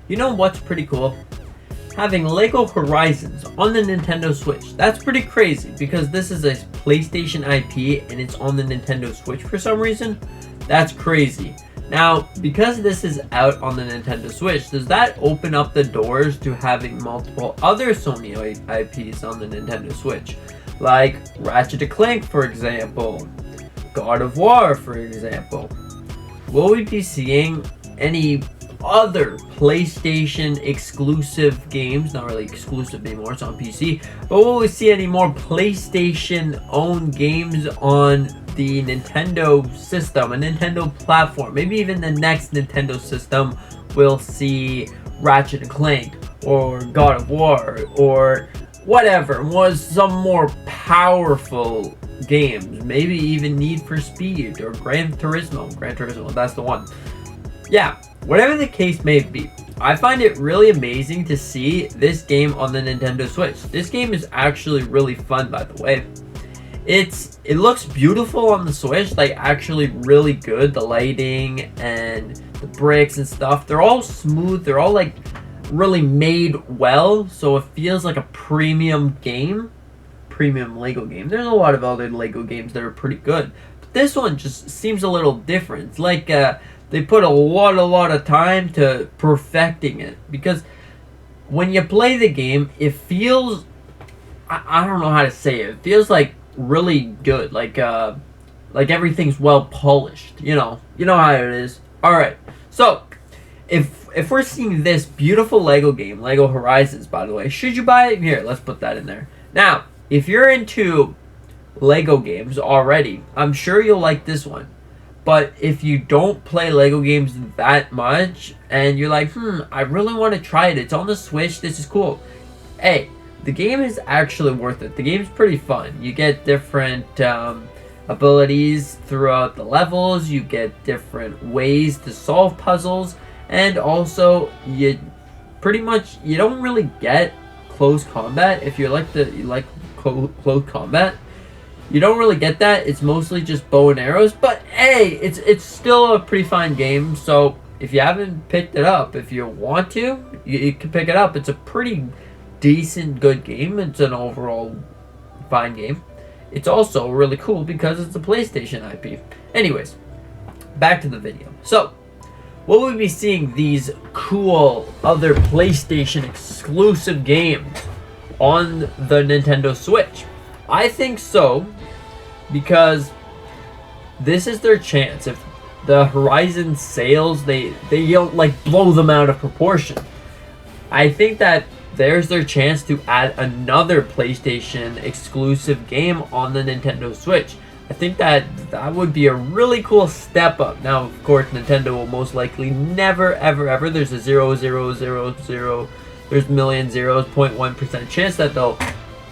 You know what's pretty cool? Having Lego Horizons on the Nintendo Switch. That's pretty crazy because this is a PlayStation IP and it's on the Nintendo Switch for some reason. That's crazy. Now, because this is out on the Nintendo Switch, does that open up the doors to having multiple other Sony IPs on the Nintendo Switch? Like Ratchet Clank, for example. God of War, for example. Will we be seeing any other PlayStation exclusive games? Not really exclusive anymore, it's on PC. But will we see any more PlayStation owned games on the Nintendo system, a Nintendo platform? Maybe even the next Nintendo system will see Ratchet Clank or God of War or whatever, was some more powerful games. Maybe even Need for Speed or Gran Turismo, that's the one. Yeah, whatever the case may be, I find it really amazing to see this game on the Nintendo Switch. This game is actually really fun, by the way. It looks beautiful on the Switch, like actually really good. The lighting and the bricks and stuff, they're all smooth. They're all like really made well, so it feels like a premium Lego game. There's a lot of other Lego games that are pretty good, but this one just seems a little different. It's like they put a lot of time to perfecting it, because when you play the game, it feels, I don't know how to say it. It feels like really good, like everything's well polished. You know how it is. All right, so if we're seeing this beautiful Lego game, Lego Horizons, by the way, should you buy it? Here, let's put that in there. Now, if you're into Lego games already, I'm sure you'll like this one. But if you don't play Lego games that much and you're like, I really want to try it, it's on the Switch, this is cool. Hey, the game is actually worth it. The game's pretty fun. You get different abilities throughout the levels, you get different ways to solve puzzles, and also you don't really get close combat. If you like close combat, you don't really get that. It's mostly just bow and arrows, but hey, it's still a pretty fine game. So if you haven't picked it up, if you want to, you can pick it up. It's a pretty decent, good game. It's an overall fine game. It's also really cool because it's a PlayStation IP. Anyways, back to the video. So, will we be seeing these cool other PlayStation exclusive games on the Nintendo Switch? I think so, because this is their chance. If the Horizon sales, they don't like blow them out of proportion, I think that there's their chance to add another PlayStation exclusive game on the Nintendo Switch. I think that would be a really cool step up. Now, of course, Nintendo will most likely never, ever, there's a 0.000, there's million zeros, 0.1% chance that they'll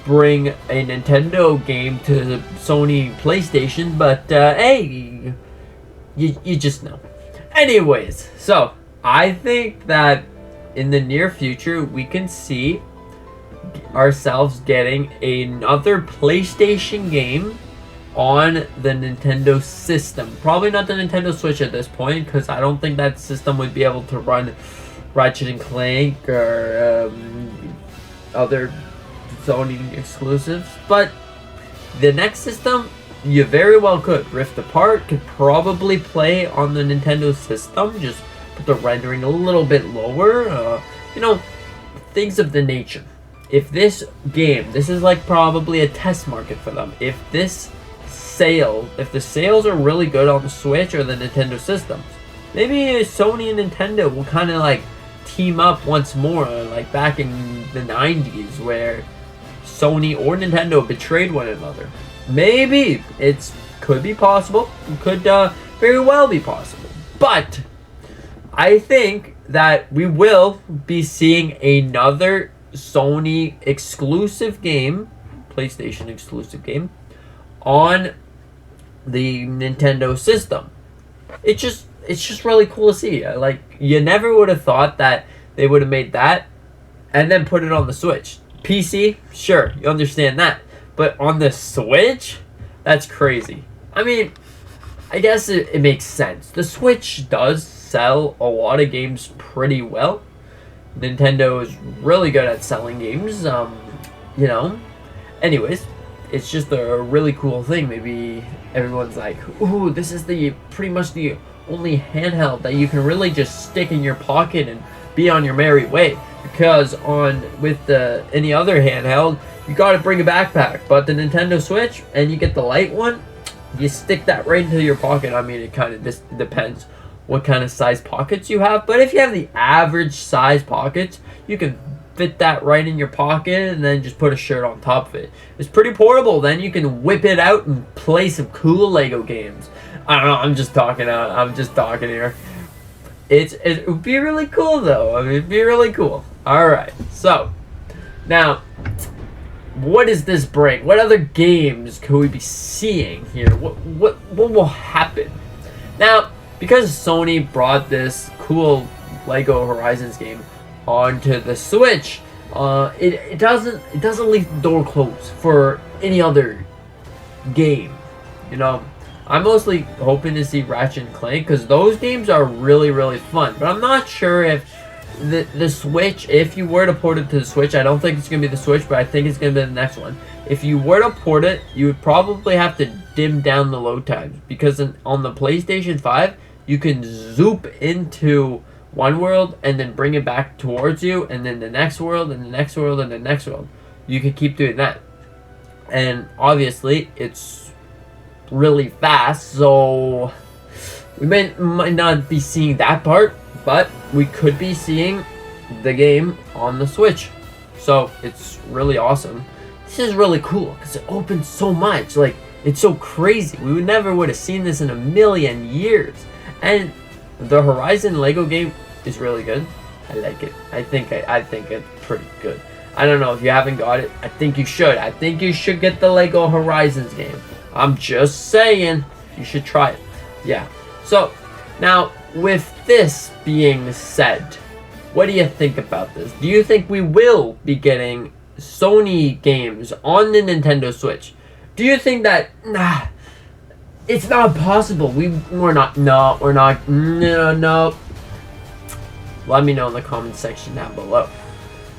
bring a Nintendo game to the Sony PlayStation, but hey, you just know. Anyways, so I think that in the near future we can see ourselves getting another PlayStation game on the Nintendo system. Probably not the Nintendo Switch at this point, because I don't think that system would be able to run Ratchet and Clank or other Sony exclusives. But the next system, you very well could. Rift Apart could probably play on the Nintendo system. Just put the rendering a little bit lower. Things of the nature. If this game, this is like probably a test market for them. If the sales are really good on the Switch or the Nintendo systems, maybe Sony and Nintendo will kind of like team up once more, like back in the 90s where Sony or Nintendo betrayed one another. Maybe could be possible. It could very well be possible. But I think that we will be seeing another Sony exclusive game, PlayStation exclusive game, on the Nintendo system. It's just really cool to see. Like, you never would have thought that they would have made that and then put it on the Switch. PC, sure, you understand that. But on the Switch, that's crazy. I mean, I guess it makes sense. The Switch does sell a lot of games pretty well. Nintendo is really good at selling games. You know. Anyways, it's just a really cool thing. Maybe everyone's like, "Ooh, this is pretty much the only handheld that you can really just stick in your pocket and be on your merry way." Because with any other handheld, you got to bring a backpack. But the Nintendo Switch, and you get the light one, you stick that right into your pocket. I mean, it kind of just depends what kind of size pockets you have. But if you have the average size pockets, you can fit that right in your pocket and then just put a shirt on top of it. It's pretty portable. Then you can whip it out and play some cool Lego games. I don't know. I'm just talking here. It would be really cool though. I mean, it'd be really cool. All right. So now, what does this bring? What other games could we be seeing here? What will happen? Now, because Sony brought this cool Lego Horizons game onto the Switch, it doesn't leave the door closed for any other game. You know, I'm mostly hoping to see Ratchet and Clank because those games are really, really fun. But I'm not sure if the Switch, if you were to port it to the Switch, I don't think it's going to be the Switch, but I think it's going to be the next one. If you were to port it, you would probably have to dim down the load times because on the PlayStation 5, you can zoom into one world and then bring it back towards you, and then the next world, and the next world, and the next world. You can keep doing that. And obviously, it's really fast, so we might not be seeing that part, but we could be seeing the game on the Switch. So it's really awesome. This is really cool because it opens so much. Like, it's so crazy. We would have seen this in a million years. And the Horizon Lego game is really good. I like it. I think it's pretty good. I don't know if you haven't got it. I think you should. I think you should get the Lego Horizons game. I'm just saying, you should try it. Yeah. So now, with this being said, what do you think about this? Do you think we will be getting Sony games on the Nintendo Switch? Do you think that it's not possible? We're not. No. Let me know in the comment section down below.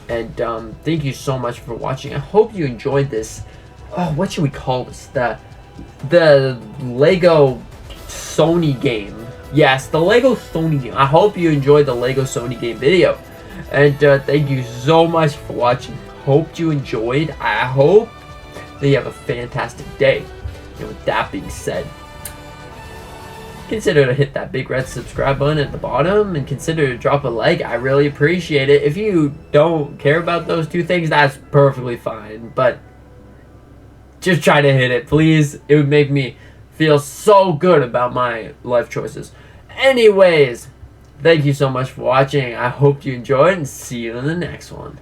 And thank you so much for watching. I hope you enjoyed this. Oh, what should we call this? The Lego Sony game. Yes, the Lego Sony game. I hope you enjoyed the Lego Sony game video. And thank you so much for watching. Hope you enjoyed. I hope that you have a fantastic day. And with that being said, consider to hit that big red subscribe button at the bottom and consider to drop a like. I really appreciate it. If you don't care about those two things, that's perfectly fine. But just try to hit it, please. It would make me feel so good about my life choices. Anyways, thank you so much for watching. I hope you enjoyed and see you in the next one.